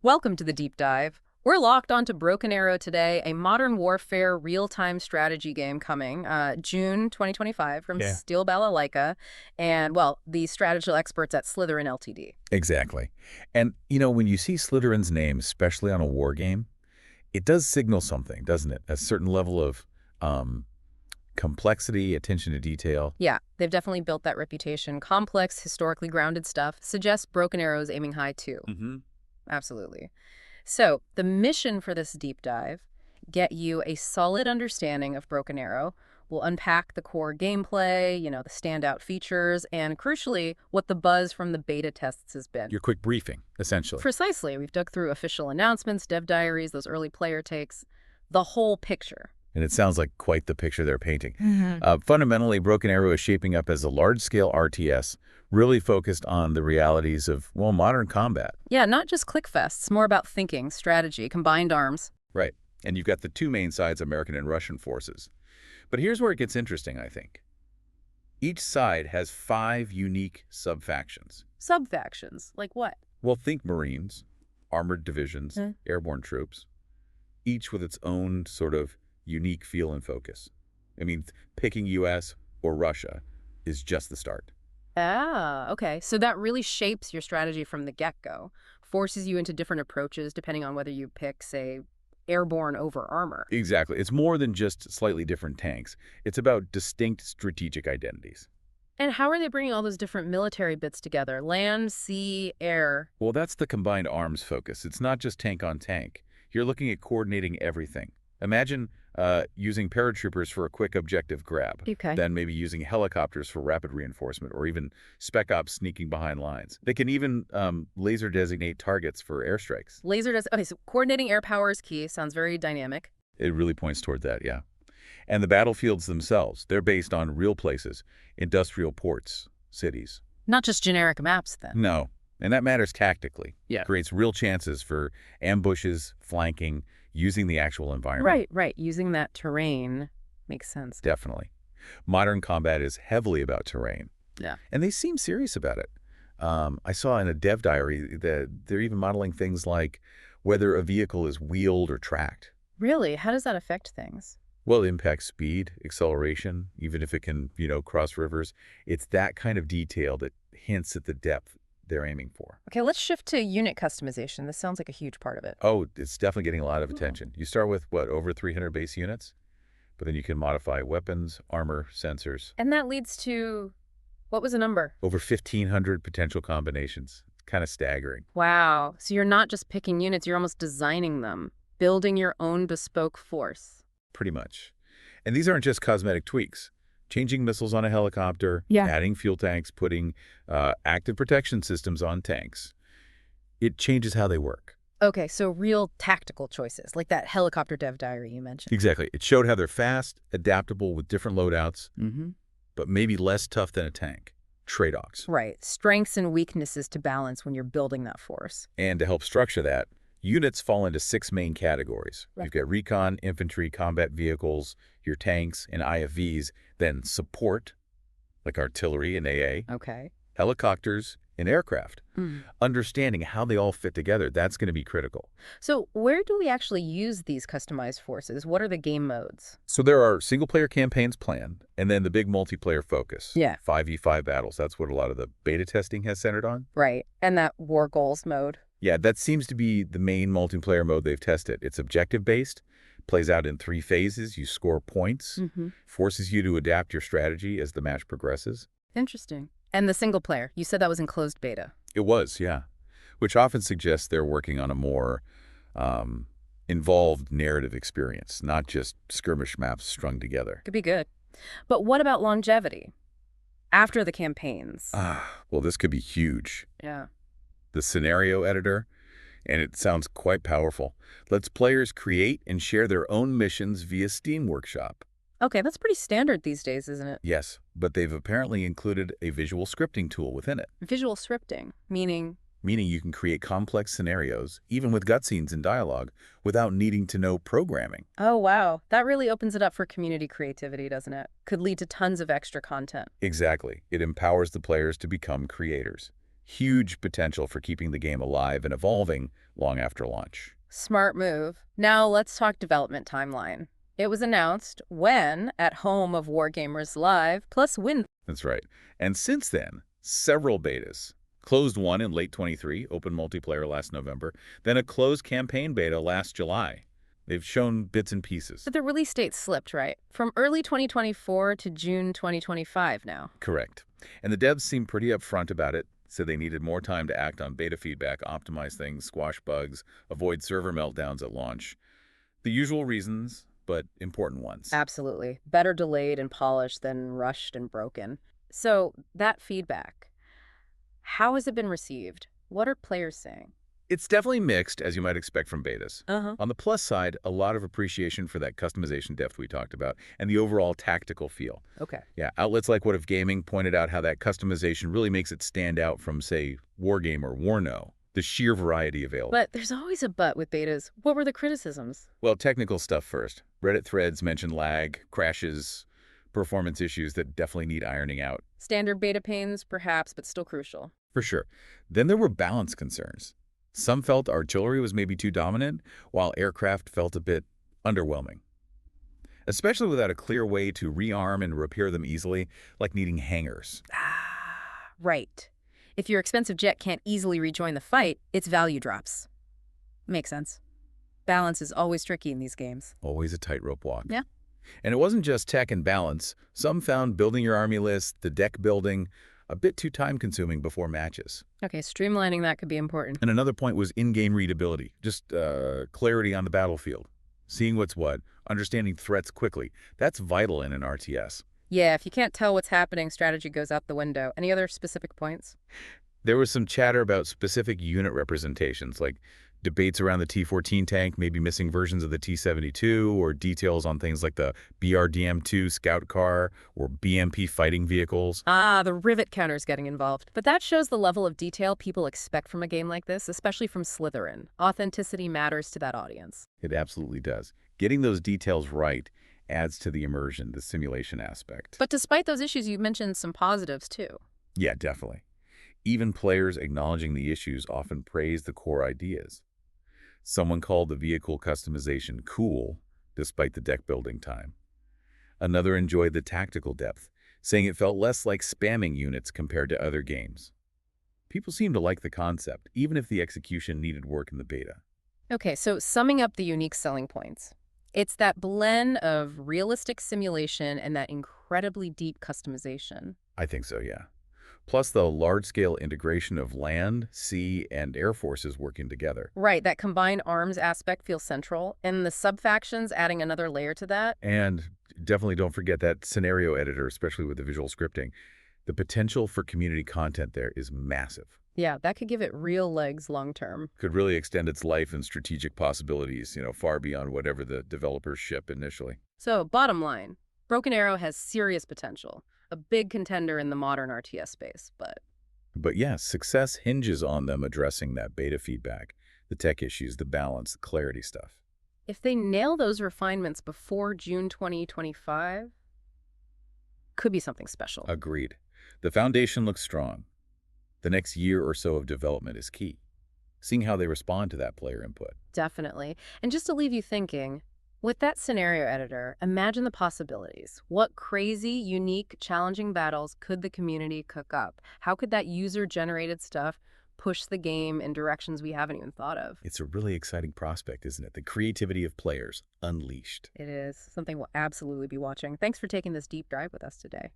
Welcome to the deep dive. We're locked onto Broken Arrow today, a modern warfare real-time strategy game coming June 2025 from Yeah, Steel Balalaika and, well, the strategical experts at Slytherin Ltd. exactly. And, when you see Slytherin's name, especially on a war game, it does signal something, doesn't it? A certain level of um, complexity, attention to detail. Yeah, they've definitely built that reputation. Complex, historically grounded stuff suggests Broken Arrow's aiming high too. hmm Absolutely. So, the mission for this deep dive, get you a solid understanding of Broken Arrow. We'll unpack the core gameplay, the standout features, and crucially, what the buzz from the beta tests has been. Your quick briefing, essentially. Precisely. We've dug through official announcements, dev diaries, those early player takes, the whole picture. And it sounds like quite the picture they're painting. Hmm. Fundamentally, Broken Arrow is shaping up as a large-scale RTS, really focused on the realities of, well, modern combat. Yeah, not just clickfests, more about thinking, strategy, combined arms. Right. And you've got the two main sides, American and Russian forces. But here's where it gets interesting, I think. Each side has 5 unique sub-factions. Sub-factions, like what? Well, think Marines, armored divisions, Hmm. airborne troops, each with its own sort of unique feel and focus. I mean, picking U.S. or Russia is just the start. Ah, okay. So that really shapes your strategy from the get-go, forces you into different approaches depending on whether you pick, say, airborne over armor. Exactly. It's more than just slightly different tanks. It's about distinct strategic identities. And how are they bringing all those different military bits together? Land, sea, air. Well, that's the combined arms focus. It's not just tank on tank. You're looking at coordinating everything. Imagine using paratroopers for a quick objective grab, Okay. then maybe using helicopters for rapid reinforcement, or even spec ops sneaking behind lines. They can even laser designate targets for airstrikes. Laser does. Okay, so coordinating air power is key. Sounds very dynamic. It really points toward that, yeah. And the battlefields themselves, they're based on real places, industrial ports, cities. Not just generic maps, then. No, and that matters tactically. Yeah. Creates real chances for ambushes, flanking, using the actual environment. Right. Using that terrain makes sense. Definitely. Modern combat is heavily about terrain, Yeah. and they seem serious about it. I saw in a dev diary that they're even modeling things like whether a vehicle is wheeled or tracked. Really? How does that affect things? Well, it impacts speed, acceleration, even if it can, cross rivers. It's that kind of detail that hints at the depth they're aiming for. Okay, let's shift to unit customization. This sounds like a huge part of it. Oh, it's definitely getting a lot of Oh. attention. You start with, what, over 300 base units? But then you can modify weapons, armor, sensors. And that leads to, what was the number? Over 1,500 potential combinations. It's kind of staggering. Wow. So you're not just picking units, you're almost designing them, building your own bespoke force. Pretty much. And these aren't just cosmetic tweaks. Changing missiles on a helicopter, Yeah. adding fuel tanks, putting active protection systems on tanks. It changes how they work. Okay, so real tactical choices, like that helicopter dev diary you mentioned. Exactly. It showed how they're fast, adaptable with different loadouts, Mm-hmm. but maybe less tough than a tank. Trade-offs. Right. Strengths and weaknesses to balance when you're building that force. And to help structure that, units fall into 6 main categories. Right. You've got recon, infantry, combat vehicles, your tanks, and IFVs. Then support, like artillery and AA, Okay. helicopters, and aircraft. Mm. Understanding how they all fit together, that's going to be critical. So where do we actually use these customized forces? What are the game modes? So there are single-player campaigns planned, and then the big multiplayer focus. Yeah. 5v5 battles. That's what a lot of the beta testing has centered on. Right. And that war goals mode. Yeah, that seems to be the main multiplayer mode they've tested. It's objective-based, plays out in 3 phases. You score points, Mm-hmm. forces you to adapt your strategy as the match progresses. Interesting. And the single player, you said that was in closed beta. It was, yeah, which often suggests they're working on a more involved narrative experience, not just skirmish maps strung together. Could be good. But what about longevity? After the campaigns. Well, this could be huge. Yeah. The scenario editor, and it sounds quite powerful, lets players create and share their own missions via Steam Workshop. Okay, that's pretty standard these days, isn't it? Yes, but they've apparently included a visual scripting tool within it, Visual scripting, meaning. meaning you can create complex scenarios, even with cutscenes and dialogue, without needing to know programming. Oh, wow. That really opens it up for community creativity, doesn't it? Could lead to tons of extra content. Exactly. It empowers the players to become creators. Huge potential for keeping the game alive and evolving long after launch. Smart move. Now let's talk development timeline. It was announced when at home of Wargamers Live plus Win. That's right. And since then, several betas. Closed one in late 23, open multiplayer last November, then a closed campaign beta last July. They've shown bits and pieces. But the release date slipped, right? From early 2024 to June 2025 now. Correct. And the devs seem pretty upfront about it, said they needed more time to act on beta feedback, optimize things, squash bugs, avoid server meltdowns at launch. The usual reasons, but important ones. Absolutely. Better delayed and polished than rushed and broken. So, that feedback, how has it been received? What are players saying? It's definitely mixed, as you might expect from betas. Uh-huh. On the plus side, a lot of appreciation for that customization depth we talked about and the overall tactical feel. Okay. Yeah, outlets like What If Gaming pointed out how that customization really makes it stand out from, say, Wargame or Warno, the sheer variety available. But there's always a but with betas. What were the criticisms? Well, technical stuff first. Reddit threads mention lag, crashes, performance issues that definitely need ironing out. Standard beta pains, perhaps, but still crucial. For sure. Then there were balance concerns. Some felt artillery was maybe too dominant, while aircraft felt a bit underwhelming. Especially without a clear way to rearm and repair them easily, like needing hangars. Ah, right. If your expensive jet can't easily rejoin the fight, its value drops. Makes sense. Balance is always tricky in these games. Always a tightrope walk. Yeah. And it wasn't just tech and balance. Some found building your army list, the deck building, a bit too time-consuming before matches. Okay, streamlining that could be important. And another point was in-game readability, just clarity on the battlefield. Seeing what's what, understanding threats quickly. That's vital in an RTS. Yeah, if you can't tell what's happening, strategy goes out the window. Any other specific points? There was some chatter about specific unit representations, like debates around the T-14 tank, maybe missing versions of the T-72, or details on things like the BRDM-2 scout car or BMP fighting vehicles. Ah, the rivet counter's getting involved. But that shows the level of detail people expect from a game like this, especially from Slytherin. Authenticity matters to that audience. It absolutely does. Getting those details right adds to the immersion, the simulation aspect. But despite those issues, you mentioned some positives, too. Yeah, definitely. Even players acknowledging the issues often praise the core ideas. Someone called the vehicle customization cool, despite the deck building time. Another enjoyed the tactical depth, saying it felt less like spamming units compared to other games. People seem to like the concept, even if the execution needed work in the beta. Okay, so summing up the unique selling points. It's that blend of realistic simulation and that incredibly deep customization. I think so, yeah. Plus the large-scale integration of land, sea, and air forces working together. Right, that combined arms aspect feels central, and the sub-factions adding another layer to that. And definitely don't forget that scenario editor, especially with the visual scripting. The potential for community content there is massive. Yeah, that could give it real legs long term. Could really extend its life and strategic possibilities, far beyond whatever the developers ship initially. So, bottom line, Broken Arrow has serious potential. A big contender in the modern RTS space, but... But yes, success hinges on them addressing that beta feedback, the tech issues, the balance, the clarity stuff. if they nail those refinements before June 2025, could be something special. Agreed. The foundation looks strong. The next year or so of development is key. Seeing how they respond to that player input. Definitely. And just to leave you thinking, with that scenario editor, imagine the possibilities. What crazy, unique, challenging battles could the community cook up? How could that user-generated stuff push the game in directions we haven't even thought of? It's a really exciting prospect, isn't it? The creativity of players unleashed. It is something we'll absolutely be watching. Thanks for taking this deep dive with us today.